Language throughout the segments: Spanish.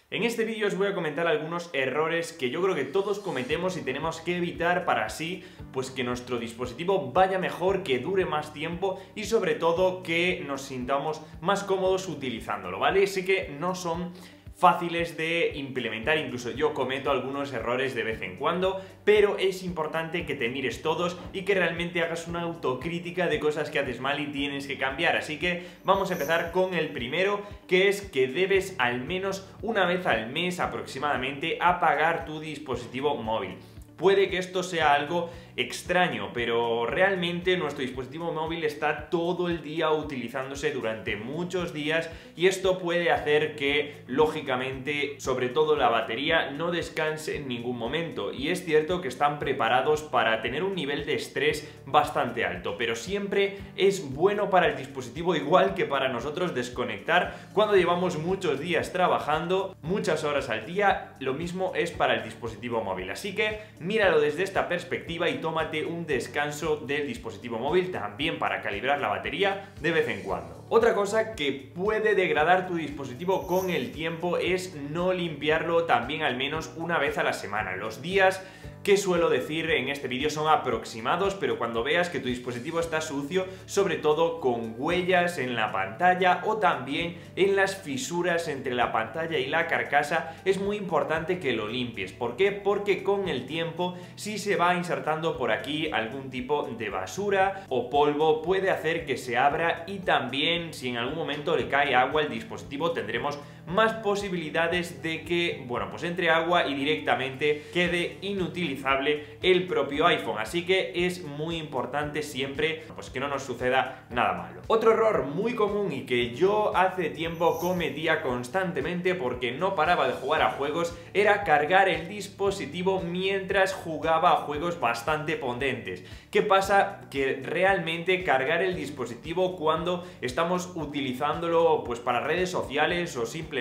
En este vídeo os voy a comentar algunos errores que yo creo que todos cometemos y tenemos que evitar para así pues que nuestro dispositivo vaya mejor, que dure más tiempo y sobre todo que nos sintamos más cómodos utilizándolo, ¿vale? Sé que no son fáciles de implementar, incluso yo cometo algunos errores de vez en cuando, pero es importante que te mires todos y que realmente hagas una autocrítica de cosas que haces mal y tienes que cambiar. Así que vamos a empezar con el primero, que es que debes al menos una vez al mes aproximadamente apagar tu dispositivo móvil. Puede que esto sea algo extraño, pero realmente nuestro dispositivo móvil está todo el día utilizándose durante muchos días y esto puede hacer que, lógicamente, sobre todo la batería, no descanse en ningún momento. Y es cierto que están preparados para tener un nivel de estrés bastante alto, pero siempre es bueno para el dispositivo, igual que para nosotros, desconectar cuando llevamos muchos días trabajando, muchas horas al día. Lo mismo es para el dispositivo móvil, así que míralo desde esta perspectiva y tómate un descanso del dispositivo móvil también para calibrar la batería de vez en cuando. Otra cosa que puede degradar tu dispositivo con el tiempo es no limpiarlo también al menos una vez a la semana. Los días que suelo decir en este vídeo son aproximados, pero cuando veas que tu dispositivo está sucio, sobre todo con huellas en la pantalla o también en las fisuras entre la pantalla y la carcasa, es muy importante que lo limpies. ¿Por qué? Porque con el tiempo, si se va insertando por aquí algún tipo de basura o polvo, puede hacer que se abra, y también si en algún momento le cae agua al dispositivo tendremos más posibilidades de que, bueno, pues entre agua y directamente quede inutilizable el propio iPhone. Así que es muy importante siempre pues que no nos suceda nada malo. Otro error muy común y que yo hace tiempo cometía constantemente porque no paraba de jugar a juegos era cargar el dispositivo mientras jugaba a juegos bastante potentes. ¿Qué pasa? Que realmente cargar el dispositivo cuando estamos utilizándolo pues para redes sociales o simplemente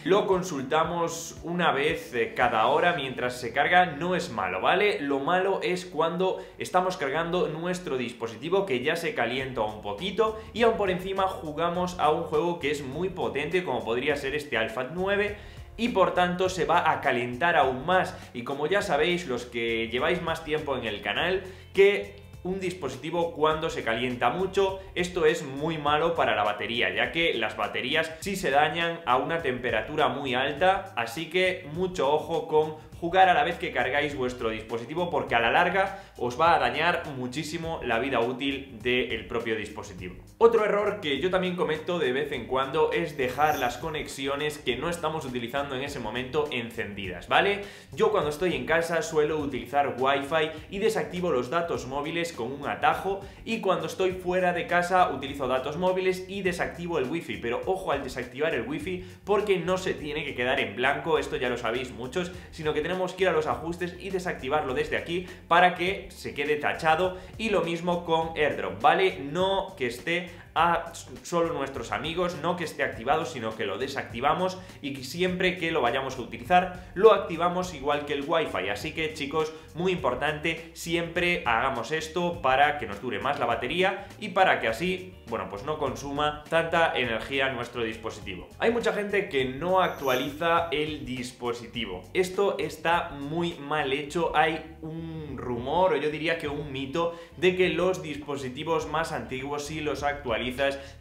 lo consultamos una vez cada hora mientras se carga no es malo, ¿vale? Lo malo es cuando estamos cargando nuestro dispositivo que ya se calienta un poquito y aún por encima jugamos a un juego que es muy potente como podría ser este Alpha 9 y por tanto se va a calentar aún más. Y como ya sabéis, los que lleváis más tiempo en el canal, que un dispositivo cuando se calienta mucho, esto es muy malo para la batería, ya que las baterías sí se dañan a una temperatura muy alta, así que mucho ojo con jugar a la vez que cargáis vuestro dispositivo, porque a la larga os va a dañar muchísimo la vida útil del propio dispositivo. Otro error que yo también cometo de vez en cuando es dejar las conexiones que no estamos utilizando en ese momento encendidas, ¿vale? Yo cuando estoy en casa suelo utilizar Wi-Fi y desactivo los datos móviles con un atajo, y cuando estoy fuera de casa utilizo datos móviles y desactivo el Wi-Fi, pero ojo al desactivar el Wi-Fi porque no se tiene que quedar en blanco, esto ya lo sabéis muchos, sino que tenemos que ir a los ajustes y desactivarlo desde aquí para que se quede tachado, y lo mismo con AirDrop, ¿vale? No que esté a solo nuestros amigos, no que esté activado, sino que lo desactivamos y que siempre que lo vayamos a utilizar lo activamos igual que el Wi-Fi. Así que chicos, muy importante, siempre hagamos esto para que nos dure más la batería y para que así, bueno, pues no consuma tanta energía nuestro dispositivo. Hay mucha gente que no actualiza el dispositivo. Esto está muy mal hecho. Hay un rumor, o yo diría que un mito, de que los dispositivos más antiguos, si los actualizas,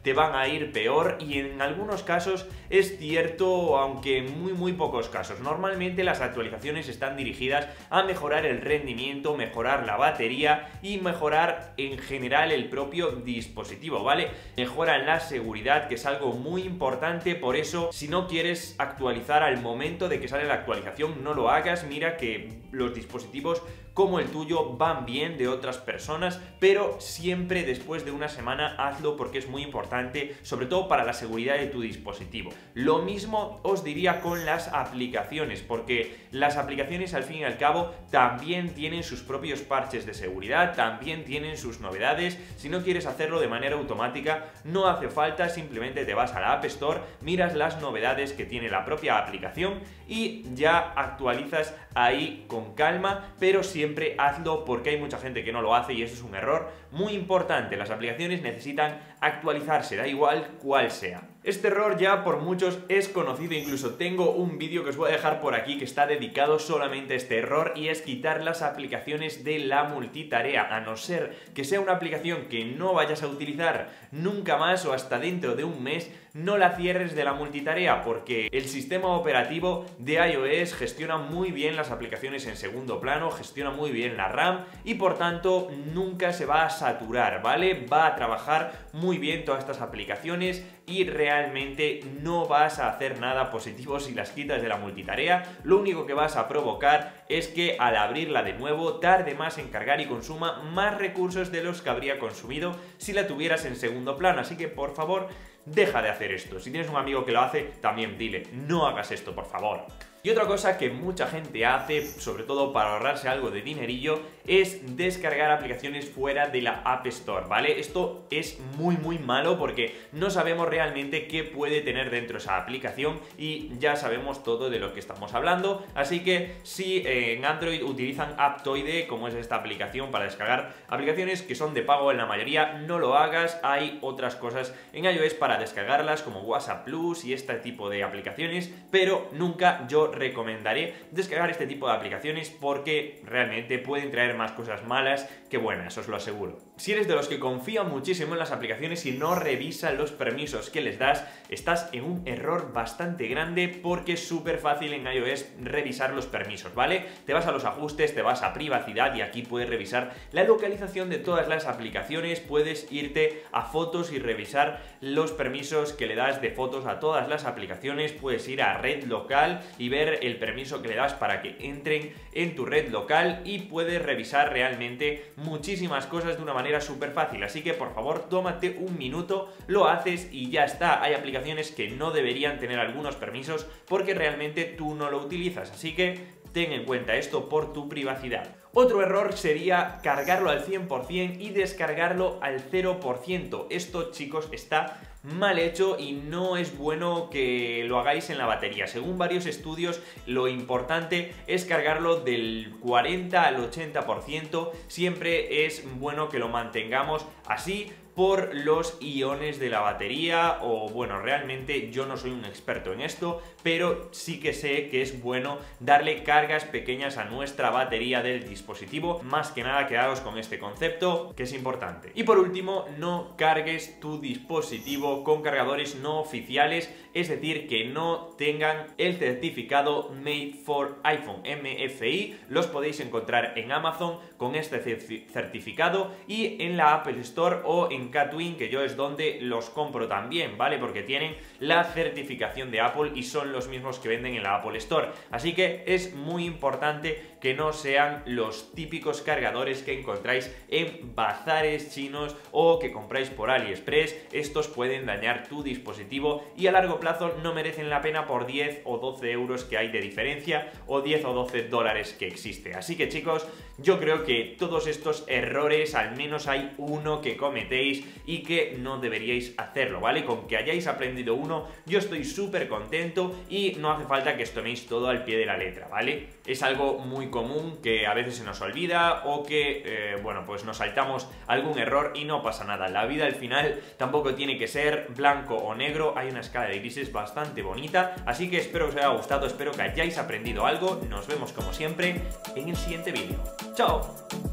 te van a ir peor, y en algunos casos es cierto, aunque en muy pocos casos. Normalmente las actualizaciones están dirigidas a mejorar el rendimiento, mejorar la batería y mejorar en general el propio dispositivo, ¿vale? Mejoran la seguridad, que es algo muy importante. Por eso, si no quieres actualizar al momento de que sale la actualización, no lo hagas. Mira que los dispositivos como el tuyo van bien de otras personas, pero siempre después de una semana hazlo, porque es muy importante, sobre todo para la seguridad de tu dispositivo. Lo mismo os diría con las aplicaciones, porque las aplicaciones al fin y al cabo también tienen sus propios parches de seguridad, también tienen sus novedades. Si no quieres hacerlo de manera automática, no hace falta, simplemente te vas a la App Store, miras las novedades que tiene la propia aplicación y ya actualizas ahí con calma, pero siempre hazlo, porque hay mucha gente que no lo hace y eso es un error muy importante. Las aplicaciones necesitan actualizarse, da igual cuál sea. Este error ya por muchos es conocido, incluso tengo un vídeo que os voy a dejar por aquí que está dedicado solamente a este error, y es quitar las aplicaciones de la multitarea, a no ser que sea una aplicación que no vayas a utilizar nunca más o hasta dentro de un mes. No la cierres de la multitarea, porque el sistema operativo de iOS gestiona muy bien las aplicaciones en segundo plano, gestiona muy bien la RAM y por tanto nunca se va a saturar, ¿vale? Va a trabajar muy bien todas estas aplicaciones y realmente no vas a hacer nada positivo si las quitas de la multitarea. Lo único que vas a provocar es que al abrirla de nuevo tarde más en cargar y consuma más recursos de los que habría consumido si la tuvieras en segundo plano. Así que por favor, deja de hacer esto. Si tienes un amigo que lo hace, también dile, no hagas esto, por favor. Y otra cosa que mucha gente hace, sobre todo para ahorrarse algo de dinerillo, es descargar aplicaciones fuera de la App Store, ¿vale? Esto es muy malo porque no sabemos realmente qué puede tener dentro esa aplicación y ya sabemos todo de lo que estamos hablando. Así que si en Android utilizan Aptoide, como es esta aplicación para descargar aplicaciones que son de pago en la mayoría, no lo hagas. Hay otras cosas en iOS para descargarlas como WhatsApp Plus y este tipo de aplicaciones, pero nunca yo recomendaré descargar este tipo de aplicaciones porque realmente pueden traer más cosas malas que buenas, os lo aseguro. Si eres de los que confían muchísimo en las aplicaciones y no revisan los permisos que les das, estás en un error bastante grande porque es súper fácil en iOS revisar los permisos, ¿vale? Te vas a los ajustes, te vas a privacidad y aquí puedes revisar la localización de todas las aplicaciones, puedes irte a fotos y revisar los permisos que le das de fotos a todas las aplicaciones, puedes ir a red local y ver el permiso que le das para que entren en tu red local y puedes revisar realmente muchísimas cosas de una manera súper fácil. Así que por favor tómate un minuto, lo haces y ya está. Hay aplicaciones que no deberían tener algunos permisos porque realmente tú no lo utilizas, así que ten en cuenta esto por tu privacidad. Otro error sería cargarlo al 100% y descargarlo al 0%. Esto, chicos, está mal hecho y no es bueno que lo hagáis en la batería. Según varios estudios, lo importante es cargarlo del 40 al 80%. Siempre es bueno que lo mantengamos así por los iones de la batería, o bueno, realmente yo no soy un experto en esto, pero sí que sé que es bueno darle cargas pequeñas a nuestra batería del dispositivo. Más que nada, quedaos con este concepto que es importante. Y por último, no cargues tu dispositivo con cargadores no oficiales, es decir, que no tengan el certificado Made for iPhone, MFI. Los podéis encontrar en Amazon con este certificado y en la Apple Store o en Catwin, que yo es donde los compro también, ¿vale? Porque tienen la certificación de Apple y son los mismos que venden en la Apple Store. Así que es muy importante que no sean los típicos cargadores que encontráis en bazares chinos o que compráis por AliExpress. Estos pueden dañar tu dispositivo y a largo plazo no merecen la pena por 10 o 12 euros que hay de diferencia, o 10 o 12 dólares que existe. Así que, chicos, yo creo que todos estos errores, al menos hay uno que cometéis y que no deberíais hacerlo, ¿vale? Con que hayáis aprendido uno, yo estoy súper contento y no hace falta que os toméis todo al pie de la letra, ¿vale? Es algo muy común que a veces se nos olvida o que, bueno, pues nos saltamos algún error y no pasa nada. La vida al final tampoco tiene que ser blanco o negro, hay una escala de grises bastante bonita, así que espero que os haya gustado, espero que hayáis aprendido algo. Nos vemos como siempre en el siguiente vídeo. ¡Chao!